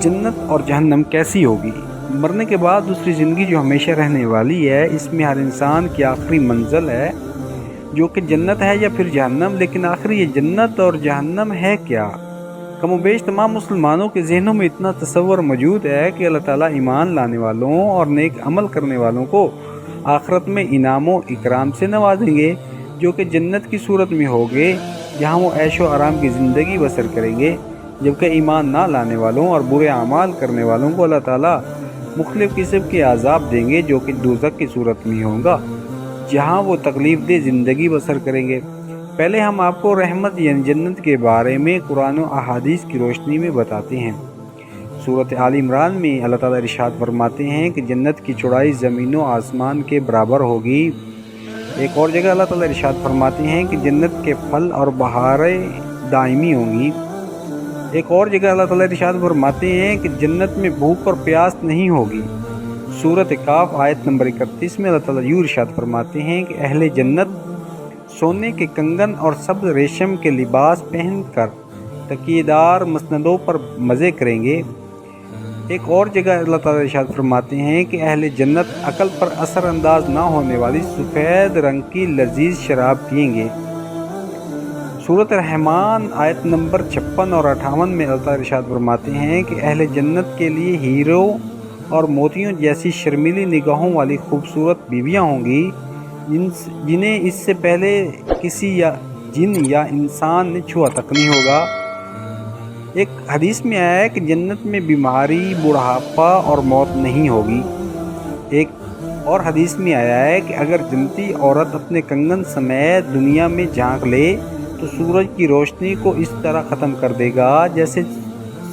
جنت اور جہنم کیسی ہوگی؟ مرنے کے بعد دوسری زندگی جو ہمیشہ رہنے والی ہے، اس میں ہر انسان کی آخری منزل ہے جو کہ جنت ہے یا پھر جہنم۔ لیکن آخر یہ جنت اور جہنم ہے کیا؟ کم و بیش تمام مسلمانوں کے ذہنوں میں اتنا تصور موجود ہے کہ اللہ تعالیٰ ایمان لانے والوں اور نیک عمل کرنے والوں کو آخرت میں انعام و اکرام سے نوازیں گے، جو کہ جنت کی صورت میں ہوگے، جہاں وہ عیش و آرام کی زندگی بسر کریں گے، جبکہ ایمان نہ لانے والوں اور برے اعمال کرنے والوں کو اللہ تعالیٰ مختلف قسم کے عذاب دیں گے، جو کہ دوزخ کی صورت میں ہوگا، جہاں وہ تکلیف دہ زندگی بسر کریں گے۔ پہلے ہم آپ کو رحمت یعنی جنت کے بارے میں قرآن و احادیث کی روشنی میں بتاتے ہیں۔ سورۃ آل عمران میں اللہ تعالیٰ ارشاد فرماتے ہیں کہ جنت کی چوڑائی زمین و آسمان کے برابر ہوگی۔ ایک اور جگہ اللہ تعالیٰ ارشاد فرماتے ہیں کہ جنت کے پھل اور بہاریں دائمی ہوں گی۔ ایک اور جگہ اللہ تعالیٰ ارشاد فرماتے ہیں کہ جنت میں بھوک اور پیاس نہیں ہوگی۔ سورۃ کاف آیت نمبر 31 میں اللہ تعالیٰ یوں ارشاد فرماتے ہیں کہ اہل جنت سونے کے کنگن اور سبز ریشم کے لباس پہن کر تکیے دار مسندوں پر مزے کریں گے۔ ایک اور جگہ اللہ تعالیٰ ارشاد فرماتے ہیں کہ اہل جنت عقل پر اثر انداز نہ ہونے والی سفید رنگ کی لذیذ شراب پئیں گے۔ سورۃ رحمان آیت نمبر 56 اور 58 میں اللہ تعالیٰ ارشاد فرماتے ہیں کہ اہل جنت کے لیے ہیرو اور موتیوں جیسی شرمیلی نگاہوں والی خوبصورت بیویاں ہوں گی، جنہیں اس سے پہلے کسی جن یا انسان نے چھوا تک نہیں ہوگا۔ ایک حدیث میں آیا ہے کہ جنت میں بیماری، بڑھاپا اور موت نہیں ہوگی۔ ایک اور حدیث میں آیا ہے کہ اگر جنتی عورت اپنے کنگن سمیت دنیا میں جھانک لے تو سورج کی روشنی کو اس طرح ختم کر دے گا جیسے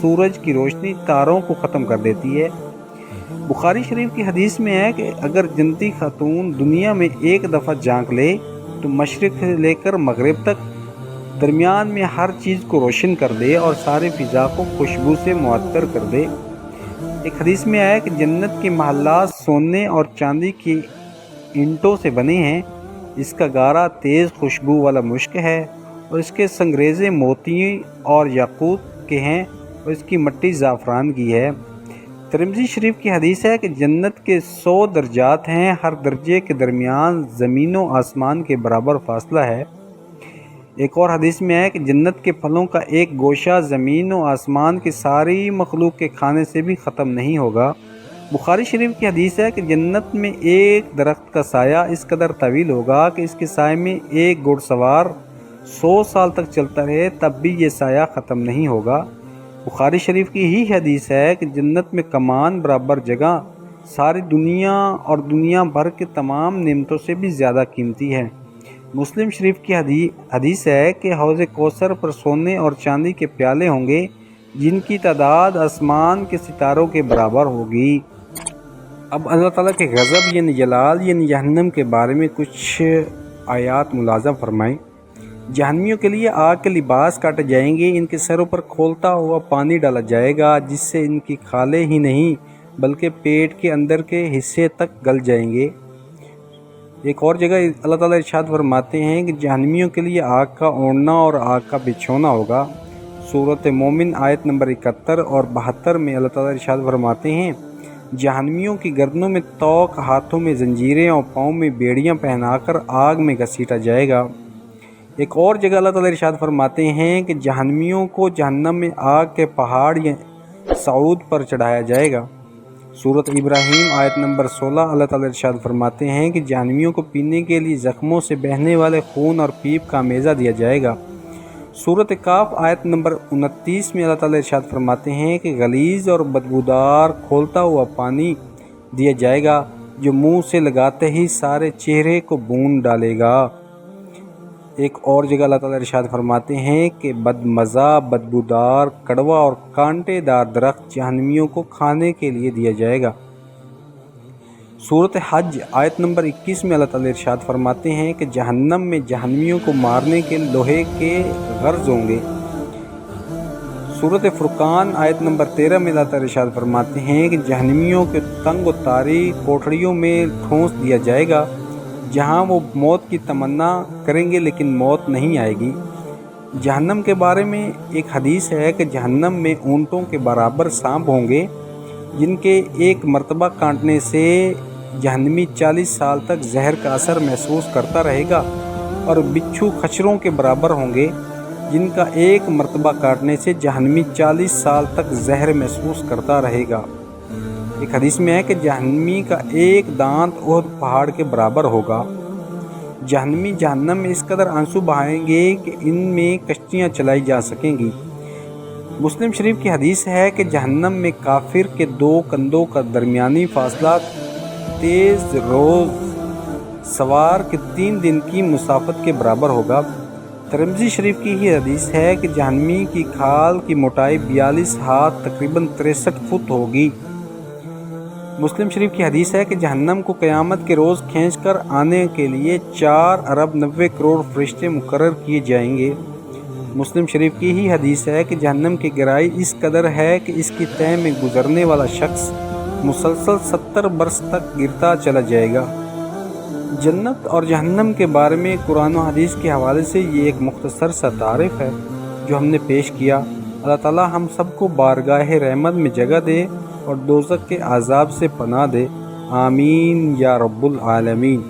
سورج کی روشنی تاروں کو ختم کر دیتی ہے۔ بخاری شریف کی حدیث میں ہے کہ اگر جنتی خاتون دنیا میں ایک دفعہ جھانک لے تو مشرق سے لے کر مغرب تک درمیان میں ہر چیز کو روشن کر دے اور سارے فضا کو خوشبو سے معطر کر دے۔ ایک حدیث میں آیا کہ جنت کے محلات سونے اور چاندی کی اینٹوں سے بنے ہیں، اس کا گارا تیز خوشبو والا مشک ہے اور اس کے سنگریزے موتی اور یاقوت کے ہیں اور اس کی مٹی زعفران کی ہے۔ ترمذی شریف کی حدیث ہے کہ جنت کے 100 درجات ہیں، ہر درجے کے درمیان زمین و آسمان کے برابر فاصلہ ہے۔ ایک اور حدیث میں ہے کہ جنت کے پھلوں کا ایک گوشہ زمین و آسمان کی ساری مخلوق کے کھانے سے بھی ختم نہیں ہوگا۔ بخاری شریف کی حدیث ہے کہ جنت میں ایک درخت کا سایہ اس قدر طویل ہوگا کہ اس کے سائے میں ایک گھوڑ سوار 100 سال تک چلتا رہے تب بھی یہ سایہ ختم نہیں ہوگا۔ بخاری شریف کی ہی حدیث ہے کہ جنت میں کمان برابر جگہ ساری دنیا اور دنیا بھر کے تمام نعمتوں سے بھی زیادہ قیمتی ہے۔ مسلم شریف کی حدیث ہے کہ حوض کوثر پر سونے اور چاندی کے پیالے ہوں گے جن کی تعداد آسمان کے ستاروں کے برابر ہوگی۔ اب اللہ تعالیٰ کے غضب یعنی جلال یعنی جہنم کے بارے میں کچھ آیات ملاحظہ فرمائیں۔ جہنمیوں کے لیے آگ کے لباس کاٹے جائیں گے، ان کے سروں پر کھولتا ہوا پانی ڈالا جائے گا جس سے ان کی کھالیں ہی نہیں بلکہ پیٹ کے اندر کے حصے تک گل جائیں گے۔ ایک اور جگہ اللہ تعالیٰ ارشاد فرماتے ہیں کہ جہنمیوں کے لیے آگ کا اوڑھنا اور آگ کا بچھونا ہوگا۔ سورۃ مومن آیت نمبر 71 اور 72 میں اللہ تعالیٰ ارشاد فرماتے ہیں جہنمیوں کی گردنوں میں توق، ہاتھوں میں زنجیریں اور پاؤں میں بیڑیاں پہنا کر آگ میں گھسیٹا جائے گا۔ ایک اور جگہ اللہ تعالیٰ ارشاد فرماتے ہیں کہ جہنمیوں کو جہنم میں آگ کے پہاڑ یا صعود پر چڑھایا جائے گا۔ سورۃ ابراہیم آیت نمبر 16 اللہ تعالیٰ ارشاد فرماتے ہیں کہ جہنمیوں کو پینے کے لیے زخموں سے بہنے والے خون اور پیپ کا میزہ دیا جائے گا۔ سورۃ کاف آیت نمبر 29 میں اللہ تعالیٰ ارشاد فرماتے ہیں کہ غلیظ اور بدبودار کھولتا ہوا پانی دیا جائے گا جو منہ سے لگاتے ہی سارے چہرے کو بھون ڈالے گا۔ ایک اور جگہ اللہ تعالیٰ ارشاد فرماتے ہیں کہ بدمزہ، بدبودار، کڑوا اور کانٹے دار درخت جہنمیوں کو کھانے کے لیے دیا جائے گا۔ سورۃ حج آیت نمبر 21 میں اللہ تعالیٰ ارشاد فرماتے ہیں کہ جہنم میں جہنمیوں کو مارنے کے لوہے کے غرض ہوں گے۔ سورۃ فرقان آیت نمبر 13 میں اللہ تعالیٰ ارشاد فرماتے ہیں کہ جہنمیوں کے تنگ و تاریک کوٹھڑیوں میں ٹھونس دیا جائے گا جہاں وہ موت کی تمنا کریں گے لیکن موت نہیں آئے گی۔ جہنم کے بارے میں ایک حدیث ہے کہ جہنم میں اونٹوں کے برابر سانپ ہوں گے جن کے ایک مرتبہ کاٹنے سے جہنمی 40 سال تک زہر کا اثر محسوس کرتا رہے گا، اور بچھو خچروں کے برابر ہوں گے جن کا ایک مرتبہ کاٹنے سے جہنمی 40 سال تک زہر محسوس کرتا رہے گا۔ ایک حدیث میں ہے کہ جہنمی کا ایک دانت احد پہاڑ کے برابر ہوگا۔ جہنمی جہنم میں اس قدر آنسو بہائیں گے کہ ان میں کشتیاں چلائی جا سکیں گی۔ مسلم شریف کی حدیث ہے کہ جہنم میں کافر کے 2 کندھوں کا درمیانی فاصلہ تیز روز سوار کے 3 دن کی مسافت کے برابر ہوگا۔ ترمذی شریف کی ہی حدیث ہے کہ جہنمی کی کھال کی موٹائی 42 ہاتھ تقریباً 63 فٹ ہوگی۔ مسلم شریف کی حدیث ہے کہ جہنم کو قیامت کے روز کھینچ کر آنے کے لیے 4 ارب 90 کروڑ فرشتے مقرر کیے جائیں گے۔ مسلم شریف کی ہی حدیث ہے کہ جہنم کی گہرائی اس قدر ہے کہ اس کی تہہ میں گزرنے والا شخص مسلسل 70 برس تک گرتا چلا جائے گا۔ جنت اور جہنم کے بارے میں قرآن و حدیث کے حوالے سے یہ ایک مختصر سا تعارف ہے جو ہم نے پیش کیا۔ اللہ تعالی ہم سب کو بارگاہ رحمت میں جگہ دے اور دوزخ کے عذاب سے پناہ دے، آمین یا رب العالمین۔